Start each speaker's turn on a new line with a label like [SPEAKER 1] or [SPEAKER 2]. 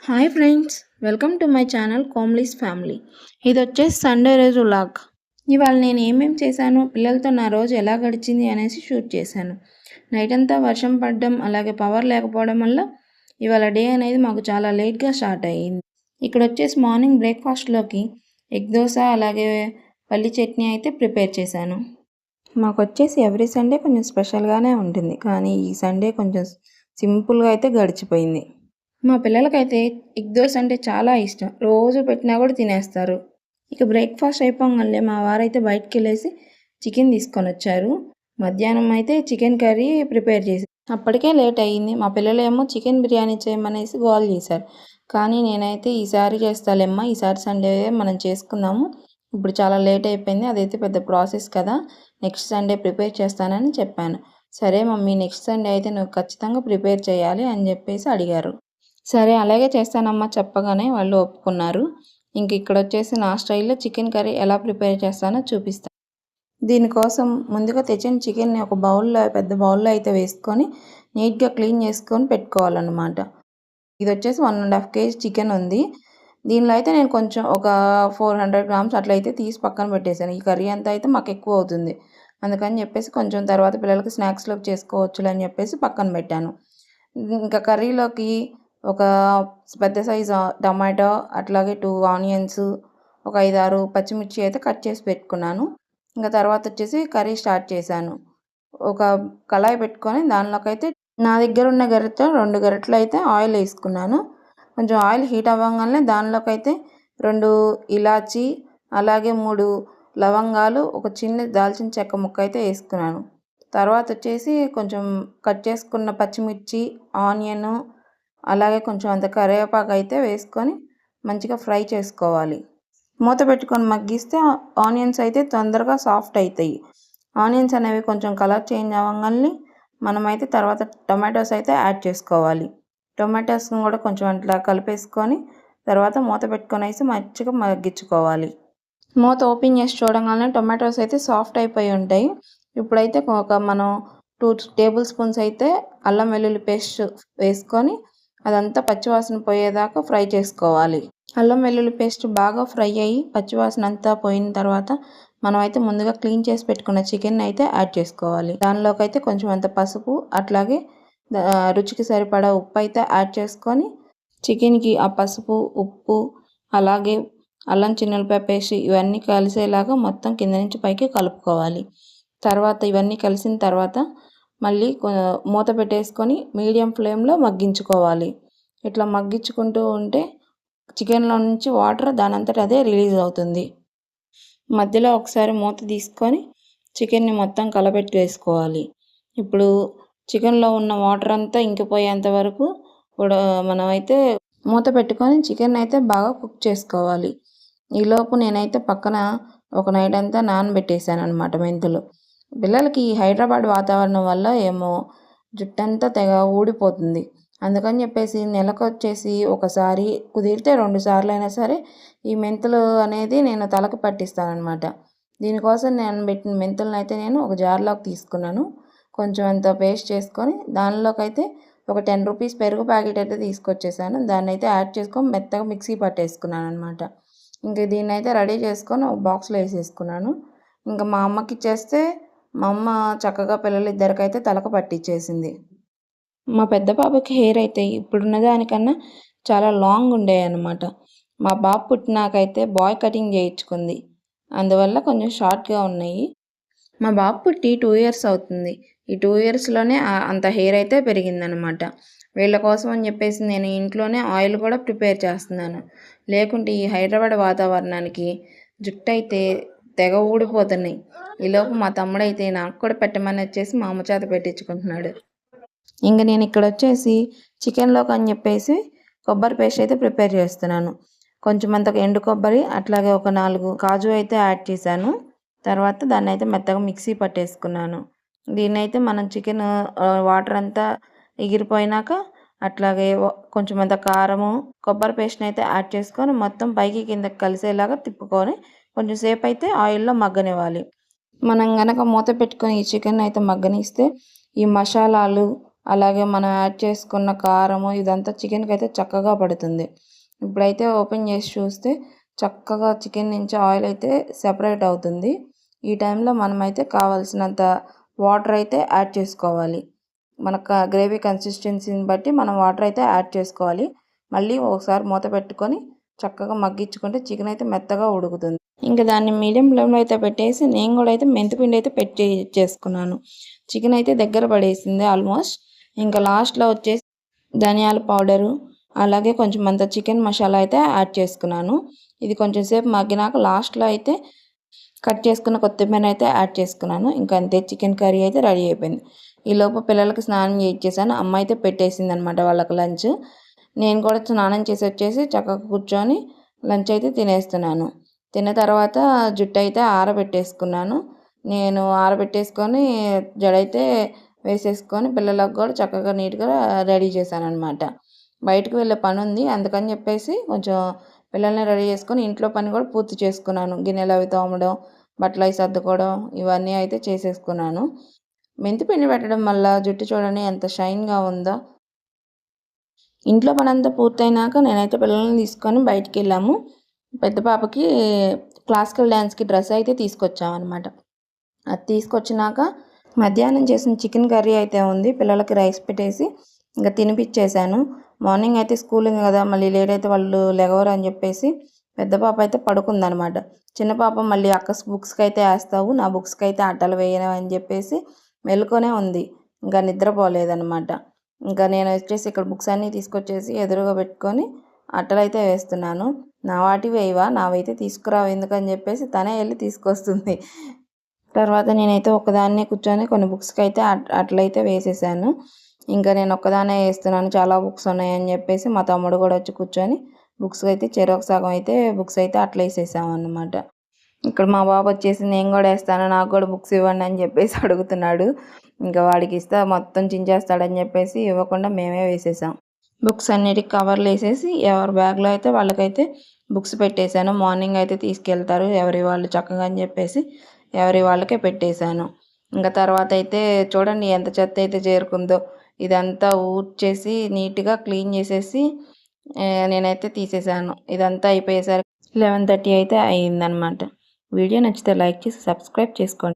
[SPEAKER 1] Hi friends, welcome to my channel కోమ్లీస్ family. ఇది వచ్చేసి సండే రోజు వ్లాగ్. ఇవాళ నేను ఏమేమి చేశాను, పిల్లలతో నా రోజు ఎలా గడిచింది అనేసి షూట్ చేశాను. నైట్ అంతా వర్షం పడడం, అలాగే పవర్ లేకపోవడం వల్ల ఇవాళ డే అనేది మాకు చాలా లేట్గా స్టార్ట్ అయ్యింది. ఇక్కడ వచ్చేసి మార్నింగ్ బ్రేక్ఫాస్ట్లోకి ఎగ్ దోశ అలాగే పల్లి చట్నీ అయితే ప్రిపేర్ చేశాను. మాకు వచ్చేసి ఎవ్రీ సండే కొంచెం స్పెషల్గానే ఉంటుంది, కానీ ఈ సండే కొంచెం సింపుల్గా అయితే గడిచిపోయింది. మా పిల్లలకైతే ఎగ్ దోశ అంటే చాలా ఇష్టం, రోజు పెట్టినా కూడా తినేస్తారు. ఇక బ్రేక్ఫాస్ట్ అయిపోగానే మా వారైతే బయటికి వెళ్ళేసి చికెన్ తీసుకొని వచ్చారు. మధ్యాహ్నం అయితే చికెన్ కర్రీ ప్రిపేర్ చేసి అప్పటికే లేట్ అయ్యింది. మా పిల్లలేమో చికెన్ బిర్యానీ చేయమనేసి గోల్ చేశారు. కానీ నేనైతే ఈసారి చేస్తాలేమ్మా, ఈసారి సండే మనం చేసుకుందాము, ఇప్పుడు చాలా లేట్ అయిపోయింది, అదైతే పెద్ద ప్రాసెస్ కదా, నెక్స్ట్ సండే ప్రిపేర్ చేస్తానని చెప్పాను. సరే మమ్మీ, నెక్స్ట్ సండే అయితే నువ్వు ఖచ్చితంగా ప్రిపేర్ చేయాలి అని చెప్పేసి అడిగారు. సరే అలాగే చేస్తానమ్మా చెప్పగానే వాళ్ళు ఒప్పుకున్నారు. ఇంక ఇక్కడ వచ్చేసి నా స్టైల్లో చికెన్ కర్రీ ఎలా ప్రిపేర్ చేస్తానో చూపిస్తాను. దీనికోసం ముందుగా తెచ్చిన చికెన్ని ఒక బౌల్లో, పెద్ద బౌల్లో అయితే వేసుకొని నీట్గా క్లీన్ చేసుకొని పెట్టుకోవాలన్నమాట. ఇది వచ్చేసి 1.5 kg చికెన్ ఉంది. దీనిలో అయితే నేను కొంచెం ఒక 400 grams అట్లయితే తీసి పక్కన పెట్టేశాను. ఈ కర్రీ అంతా అయితే మాకు ఎక్కువ అవుతుంది, అందుకని చెప్పేసి కొంచెం తర్వాత పిల్లలకి స్నాక్స్లోకి చేసుకోవచ్చులే అని చెప్పేసి పక్కన పెట్టాను. ఇంకా కర్రీలోకి ఒక పెద్ద సైజు టమాటో, అట్లాగే 2 ఆనియన్స్, ఒక 5-6 పచ్చిమిర్చి అయితే కట్ చేసి పెట్టుకున్నాను. ఇంకా తర్వాత వచ్చేసి కర్రీ స్టార్ట్ చేశాను. ఒక కళాయి పెట్టుకొని దానిలోకి అయితే నా దగ్గర ఉన్న గరిటెతో 2 గరిటెలు అయితే ఆయిల్ వేసుకున్నాను. కొంచెం ఆయిల్ హీట్ అవ్వగానే దానిలోకి అయితే 2 ఇలాచి, అలాగే 3 లవంగాలు, ఒక చిన్న దాల్చిన చెక్క ముక్క అయితే వేసుకున్నాను. తర్వాత వచ్చేసి కొంచెం కట్ చేసుకున్న పచ్చిమిర్చి, ఆనియన్, అలాగే కొంచెం అంత కరివేపాకు అయితే వేసుకొని మంచిగా ఫ్రై చేసుకోవాలి. మూత పెట్టుకొని మగ్గిస్తే ఆనియన్స్ అయితే తొందరగా సాఫ్ట్ అవుతాయి. ఆనియన్స్ అనేవి కొంచెం కలర్ చేంజ్ అవ్వగానే మనమైతే తర్వాత టొమాటోస్ అయితే యాడ్ చేసుకోవాలి. టొమాటోస్ని కూడా కొంచెం అట్లా కలిపేసుకొని తర్వాత మూత పెట్టుకొని వేసి మంచిగా మగ్గించుకోవాలి. మూత ఓపెన్ చేసి చూడగానే టొమాటోస్ అయితే సాఫ్ట్ అయిపోయి ఉంటాయి. ఇప్పుడైతే మనం 2 టేబుల్ స్పూన్స్ అయితే అల్లం వెల్లుల్లి పేస్ట్ వేసుకొని అదంతా పచ్చివాసన పోయేదాకా ఫ్రై చేసుకోవాలి. అల్లం వెల్లుల్లి పేస్ట్ బాగా ఫ్రై అయ్యి పచ్చివాసన అంతా పోయిన తర్వాత మనమైతే ముందుగా క్లీన్ చేసి పెట్టుకున్న చికెన్ అయితే యాడ్ చేసుకోవాలి. దానిలోకి అయితే కొంచెం అంత పసుపు, అట్లాగే రుచికి సరిపడా ఉప్పు అయితే యాడ్ చేసుకొని చికెన్కి ఆ పసుపు, ఉప్పు, అలాగే అల్లం చిన్నులపాయ పేస్ట్ ఇవన్నీ కలిసేలాగా మొత్తం కింద నుంచి పైకి కలుపుకోవాలి. తర్వాత ఇవన్నీ కలిసిన తర్వాత మళ్ళీ మూత పెట్టేసుకొని మీడియం ఫ్లేమ్లో మగ్గించుకోవాలి. ఇట్లా మగ్గించుకుంటూ ఉంటే చికెన్లో నుంచి వాటర్ దానంతట అదే రిలీజ్ అవుతుంది. మధ్యలో ఒకసారి మూత తీసుకొని చికెన్ని మొత్తం కలపెట్టి వేసుకోవాలి. ఇప్పుడు చికెన్లో ఉన్న వాటర్ అంతా ఇంకిపోయేంత వరకు కూడా మనమైతే మూత పెట్టుకొని చికెన్ అయితే బాగా కుక్ చేసుకోవాలి. ఈలోపు నేనైతే పక్కన ఒక నైట్ అంతా నానబెట్టేశాను అనమాట మెంతులు. పిల్లలకి హైదరాబాద్ వాతావరణం వల్ల ఏమో జుట్టంతా తెగ ఊడిపోతుంది, అందుకని చెప్పేసి నెలకు వచ్చేసి ఒకసారి కుదిరితే 2 సార్లు అయినా సరే ఈ మెంతులు అనేది నేను తలకు పట్టిస్తానమాట. దీనికోసం నేను పెట్టిన మెంతులను అయితే నేను ఒక జార్లోకి తీసుకున్నాను. కొంచెం అంత పేస్ట్ చేసుకొని దానిలోకి అయితే ఒక 10 రూపీస్ పెరుగు ప్యాకెట్ అయితే తీసుకొచ్చేసాను. దాన్ని అయితే యాడ్ చేసుకొని మెత్తగా మిక్సీ పట్టేసుకున్నాను అనమాట. ఇంక దీన్ని అయితే రెడీ చేసుకొని ఒక బాక్స్లో వేసేసుకున్నాను. ఇంకా మా అమ్మకి ఇచ్చేస్తే మా అమ్మ చక్కగా పిల్లలిద్దరికైతే తలకు పట్టించేసింది. మా పెద్ద బాబుకి హెయిర్ అయితే ఇప్పుడున్న దానికన్నా చాలా లాంగ్ ఉండేవి అనమాట. మా బాబు పుట్టినాకైతే బాయ్ కటింగ్ చేయించుకుంది, అందువల్ల కొంచెం షార్ట్గా ఉన్నాయి. మా బాబు పుట్టి 2 years అవుతుంది. ఈ 2 yearsలోనే అంత హెయిర్ అయితే పెరిగిందనమాట. వీళ్ళ కోసం అని చెప్పేసి నేను ఇంట్లోనే ఆయిల్ కూడా ప్రిపేర్ చేస్తున్నాను, లేకుంటే ఈ హైదరాబాద్ వాతావరణానికి జుట్టు అయితే తెగ ఊడిపోతున్నాయి. ఈలోపు మా తమ్ముడైతే నాకు కూడా పెట్టమని వచ్చేసి మా అమ్మ చేత పెట్టించుకుంటున్నాడు. ఇంకా నేను ఇక్కడ వచ్చేసి చికెన్లోకి అని చెప్పేసి కొబ్బరి పేస్ట్ అయితే ప్రిపేర్ చేస్తున్నాను. కొంచెం అంత ఎండు కొబ్బరి, అట్లాగే ఒక 4 కాజు అయితే యాడ్ చేశాను. తర్వాత దాన్ని అయితే మెత్తగా మిక్సీ పట్టేసుకున్నాను. దీన్ని అయితే మనం చికెన్ వాటర్ అంతా ఎగిరిపోయినాక అట్లాగే కొంచెం అంత కారము, కొబ్బరి పేస్ట్ని అయితే యాడ్ చేసుకొని మొత్తం పైకి కిందకి కలిసేలాగా తిప్పుకొని కొంచెం సేపు అయితే ఆయిల్లో మగ్గనివ్వాలి. మనం గనక మూత పెట్టుకొని ఈ చికెన్ అయితే మగ్గనిస్తే ఈ మసాలాలు, అలాగే మనం యాడ్ చేసుకున్న కారము ఇదంతా చికెన్కి అయితే చక్కగా పడుతుంది. ఇప్పుడైతే ఓపెన్ చేసి చూస్తే చక్కగా చికెన్ నుంచి ఆయిల్ అయితే సెపరేట్ అవుతుంది. ఈ టైంలో మనమైతే కావాల్సినంత వాటర్ అయితే యాడ్ చేసుకోవాలి. మన గ్రేవీ కన్సిస్టెన్సీని బట్టి మనం వాటర్ అయితే యాడ్ చేసుకోవాలి. మళ్ళీ ఒకసారి మూత పెట్టుకొని చక్కగా మగ్గించుకుంటే చికెన్ అయితే మెత్తగా ఉడుకుతుంది. ఇంకా దాన్ని మీడియం ఫ్లేమ్లో అయితే పెట్టేసి నేను కూడా అయితే మెంతిపిండి అయితే చేసుకున్నాను. చికెన్ అయితే దగ్గర పడేసింది ఆల్మోస్ట్. ఇంకా లాస్ట్లో వచ్చేసి ధనియాల పౌడరు అలాగే కొంచెం అంత చికెన్ మసాలా అయితే యాడ్ చేసుకున్నాను. ఇది కొంచెం సేపు మగ్గినాక లాస్ట్లో అయితే కట్ చేసుకున్న కొత్తిమీర అయితే యాడ్ చేసుకున్నాను. ఇంకా అంతే, చికెన్ కర్రీ అయితే రెడీ అయిపోయింది. ఈలోపు పిల్లలకి స్నానం చేయించేసాను. అమ్మ అయితే పెట్టేసింది అనమాట వాళ్ళకి లంచ్. నేను కూడా స్నానం చేసి వచ్చేసి చక్కగా కూర్చొని లంచ్ అయితే తినేస్తున్నాను. తిన్న తర్వాత జుట్టు అయితే ఆరబెట్టేసుకున్నాను. నేను ఆరబెట్టేసుకొని జడైతే వేసేసుకొని పిల్లలకు కూడా చక్కగా నీట్గా రెడీ చేశాను అనమాట. బయటకు వెళ్ళే పని ఉంది, అందుకని చెప్పేసి కొంచెం పిల్లల్ని రెడీ చేసుకొని ఇంట్లో పని కూడా పూర్తి చేసుకున్నాను. గిన్నెలు అవి తోమడం, బట్టలు అవి సర్దుకోవడం ఇవన్నీ అయితే చేసేసుకున్నాను. మెంతిపిండి పెట్టడం వల్ల జుట్టు చూడండి ఎంత షైన్గా ఉందో. ఇంట్లో పనంతా పూర్తయినాక నేనైతే పిల్లల్ని తీసుకొని బయటికి వెళ్ళాము. పెద్ద పాపకి క్లాసికల్ డ్యాన్స్కి డ్రెస్ అయితే తీసుకొచ్చామన్నమాట. అది తీసుకొచ్చినాక మధ్యాహ్నం చేసిన చికెన్ కర్రీ అయితే ఉంది. పిల్లలకి రైస్ పెట్టేసి ఇంకా తినిపించేశాను. మార్నింగ్ అయితే స్కూల్ ఉంది కదా, మళ్ళీ లేట్ అయితే వాళ్ళు లెగవరు అని చెప్పేసి పెద్ద పాప అయితే పడుకుందనమాట. చిన్న పాప మళ్ళీ అక్క బుక్స్కి అయితే వేస్తావు, నా బుక్స్కి అయితే అట్టలు వేయను అని చెప్పేసి మెలుకొనే ఉంది. ఇంకా నిద్రపోలేదనమాట. ఇంకా నేను వచ్చేసి ఇక్కడ బుక్స్ అన్నీ తీసుకొచ్చేసి ఎదురుగా పెట్టుకొని అట్టలు అయితే వేస్తున్నాను. నా వాటి వేయవా, నావైతే తీసుకురావు ఎందుకని చెప్పేసి తనే వెళ్ళి తీసుకొస్తుంది. తర్వాత నేనైతే ఒక్కదాన్నే కూర్చొని కొన్ని బుక్స్కి అయితే అట్లయితే వేసేసాను. ఇంకా నేను ఒక్కదాన్నే వేస్తున్నాను, చాలా బుక్స్ ఉన్నాయని చెప్పేసి మా తమ్ముడు కూడా వచ్చి కూర్చొని బుక్స్ అయితే చెరొక సగం అయితే బుక్స్ అయితే అట్లా వేసేసాము అన్నమాట. ఇక్కడ మా బాబు వచ్చేసి నేను కూడా వేస్తాను, నాకు కూడా బుక్స్ ఇవ్వండి అని చెప్పేసి అడుగుతున్నాడు. ఇంకా వాడికి ఇస్తే మొత్తం చించేస్తాడని చెప్పేసి ఇవ్వకుండా మేమే వేసేసాం. బుక్స్ అన్నిటికి కవర్లు వేసేసి ఎవరి బ్యాగ్లో అయితే వాళ్ళకైతే బుక్స్ పెట్టేశాను. మార్నింగ్ అయితే తీసుకెళ్తారు ఎవరి వాళ్ళు చక్కగా అని చెప్పేసి ఎవరి వాళ్ళకే పెట్టేశాను. ఇంకా తర్వాత అయితే చూడండి ఎంత చెత్త అయితే చేరుకుందో. ఇదంతా ఊడ్చేసి నీట్గా క్లీన్ చేసేసి నేనైతే తీసేసాను. ఇదంతా అయిపోయేసరికి 11:30 అయితే అయిందనమాట. వీడియో నచ్చితే లైక్ చేసి సబ్స్క్రైబ్ చేసుకోండి.